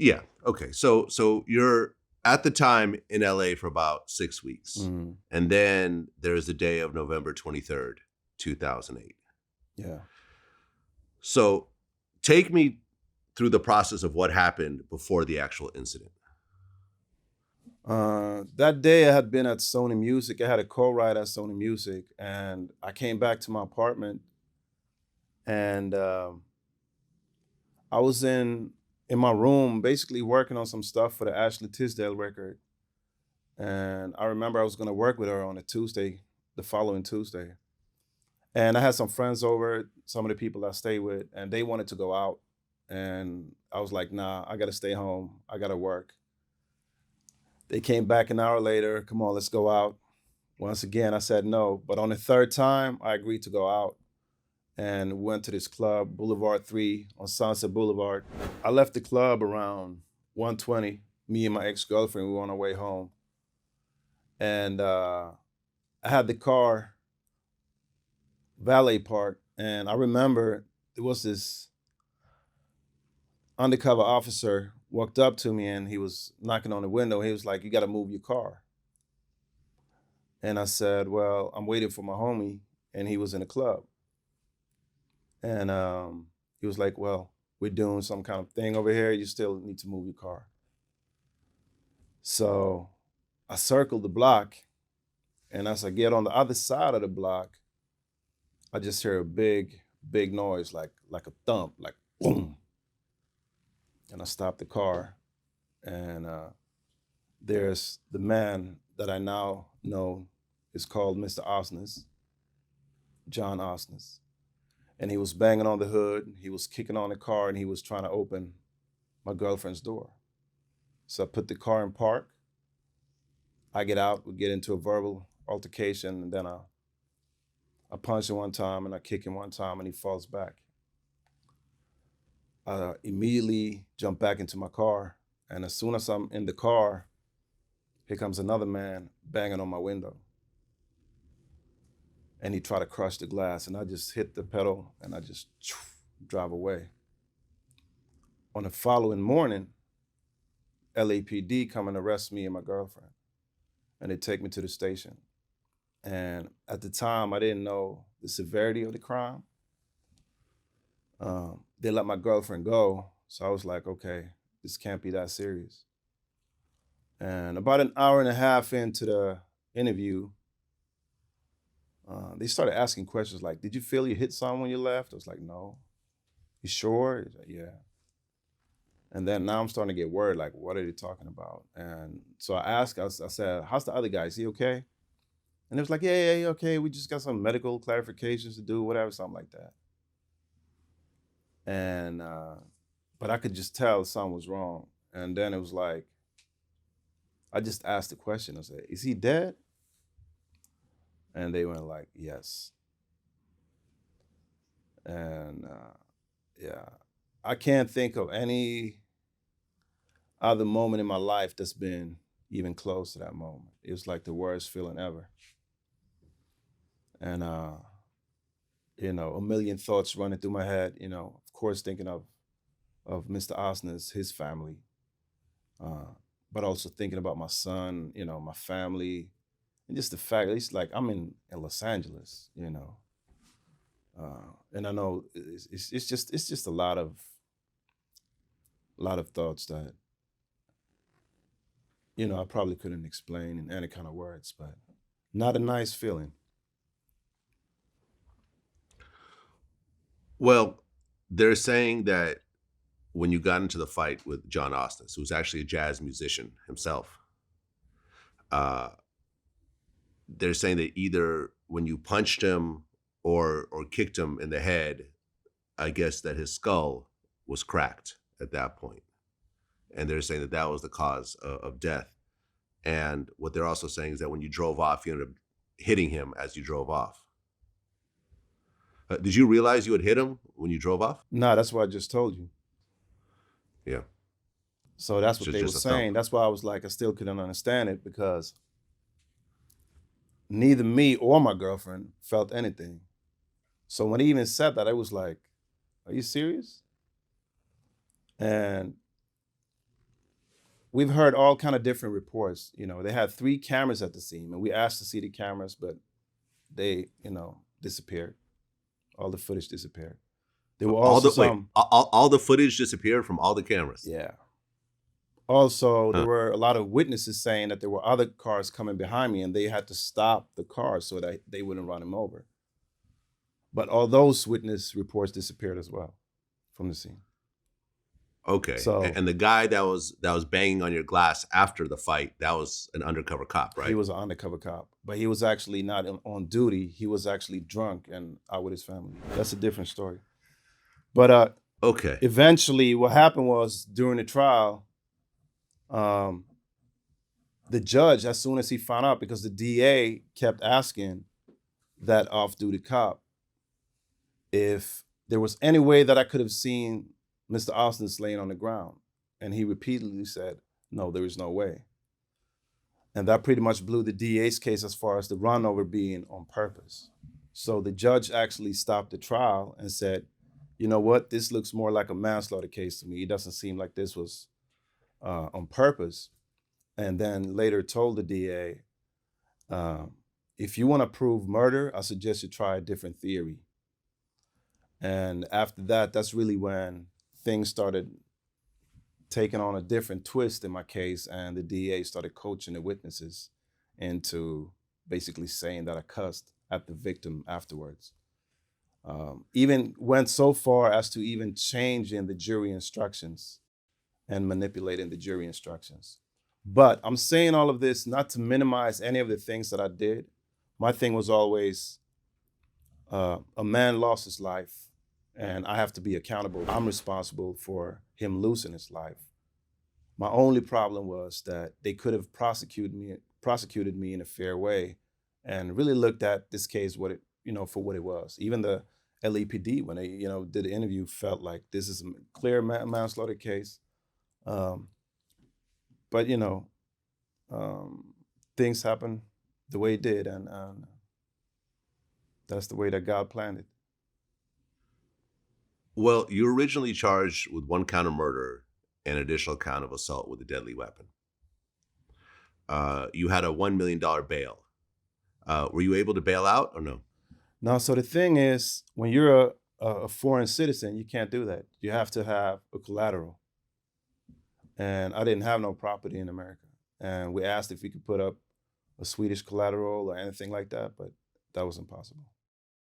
Yeah. Okay. So you're at the time in LA for about 6 weeks. Mm, And then there's the day of November 23rd, 2008. yeah. So take me through the process of what happened before the actual incident. That day I had been at Sony Music. I had a co-write at Sony Music, and I came back to my apartment, and I was in my room, basically working on some stuff for the Ashley Tisdale record. And I remember I was going to work with her on a Tuesday, the following Tuesday. And I had some friends over, some of the people I stay with, and they wanted to go out. And I was like, nah, I got to stay home. I got to work. They came back an hour later. Come on, let's go out. Once again, I said no. But on the third time, I agreed to go out and went to this club, Boulevard 3 on Sunset Boulevard. I left the club around 1:20. Me and my ex-girlfriend, we were on our way home. And I had the car valet parked. And I remember there was this undercover officer walked up to me and he was knocking on the window. He was like, "You got to move your car." And I said, "Well, I'm waiting for my homie." And he was in a club. And he was like, "Well, we're doing some kind of thing over here. You still need to move your car." So I circled the block. And as I get on the other side of the block, I just hear a big noise, like a thump, like boom. And I stopped the car. And there's the man that I now know is called Mr. Osnes, John Osnes. And he was banging on the hood, he was kicking on the car, and he was trying to open my girlfriend's door. So I put the car in park. I get out, we get into a verbal altercation, and then I punch him one time and I kick him one time and he falls back. I immediately jump back into my car, and as soon as I'm in the car, here comes another man banging on my window. And he tried to crush the glass, and I just hit the pedal and I just drive away. On the following morning, LAPD come and arrest me and my girlfriend, and they take me to the station. And at the time, I didn't know the severity of the crime. They let my girlfriend go, so I was like, okay, this can't be that serious. And about an hour and a half into the interview, they started asking questions like, "Did you feel you hit someone when you left?" I was like, "No." "You sure?" He's like, "Yeah." And then now I'm starting to get worried, like, what are they talking about? And so I said, "How's the other guy? Is he okay?" And it was like, "Yeah, yeah, okay. We just got some medical clarifications to do, whatever, something like that." And but I could just tell something was wrong. And then it was like, I just asked the question. I said, "Is he dead?" And they went like, "Yes." And yeah, I can't think of any other moment in my life that's been even close to that moment. It was like the worst feeling ever. And a million thoughts running through my head. Of course, thinking of Mr. Osnes, his family, uh, but also thinking about my son, my family, and just the fact that it's like I'm in Los Angeles. And I know it's just a lot of thoughts that I probably couldn't explain in any kind of words, but not a nice feeling. Well, they're saying that when you got into the fight with John Osnes, who's actually a jazz musician himself, uh, they're saying that either when you punched him or kicked him in the head, I guess that his skull was cracked at that point, and they're saying that that was the cause of death. And what they're also saying is that when you drove off, you ended up hitting him as you drove off. Did you realize you had hit him when you drove off? Nah, that's what I just told you. Yeah, So that's what just they were just a thump. saying. That's why I was like, I still couldn't understand it because neither me or my girlfriend felt anything. So when he even said that, I was like, "Are you serious?" And we've heard all kind of different reports. They had 3 cameras at the scene, and we asked to see the cameras, but they, disappeared. All the footage disappeared. There were All also the wait, some, all the footage disappeared from all the cameras. yeah. Also, there Huh. were a lot of witnesses saying that there were other cars coming behind me, and they had to stop the car so that they wouldn't run him over. But all those witness reports disappeared as well from the scene. Okay, So and the guy that was banging on your glass after the fight, that was an undercover cop, he right? was an undercover cop, but he was actually not on duty. He was actually drunk and out with his family. That's a different story. But Okay. eventually, what happened was during the trial, um, the judge, as soon as he found out, because the DA kept asking that off-duty cop if there was any way that I could have seen Mr. Osnes laying on the ground, and he repeatedly said, "No, there is no way." And that pretty much blew the DA's case as far as the run over being on purpose. So the judge actually stopped the trial and said, "You know what? This looks more like a manslaughter case to me. It doesn't seem like this was on purpose." And then later told the DA, if you want to prove murder, I suggest you try a different theory. And after that, that's really when things started taking on a different twist in my case, and the DA started coaching the witnesses into basically saying that I cussed at the victim afterwards. Even went so far as to even changing the jury instructions and manipulating the jury instructions. But I'm saying all of this not to minimize any of the things that I did. My thing was always a man lost his life, and I have to be accountable. I'm responsible for him losing his life. My only problem was that they could have prosecuted me in a fair way, and really looked at this case for what it was. Even the LAPD, when they did the interview, felt like this is a clear manslaughter case. Um, but things happen the way it did, and that's the way that God planned it. Well, you were originally charged with 1 count of murder and an additional count of assault with a deadly weapon. You had a $1 million bail. Were you able to bail out or no? Now, so the thing is, when you're a foreign citizen, you can't do that. You have to have a collateral. And I didn't have no property in America. And we asked if we could put up a Swedish collateral or anything like that, but that was impossible.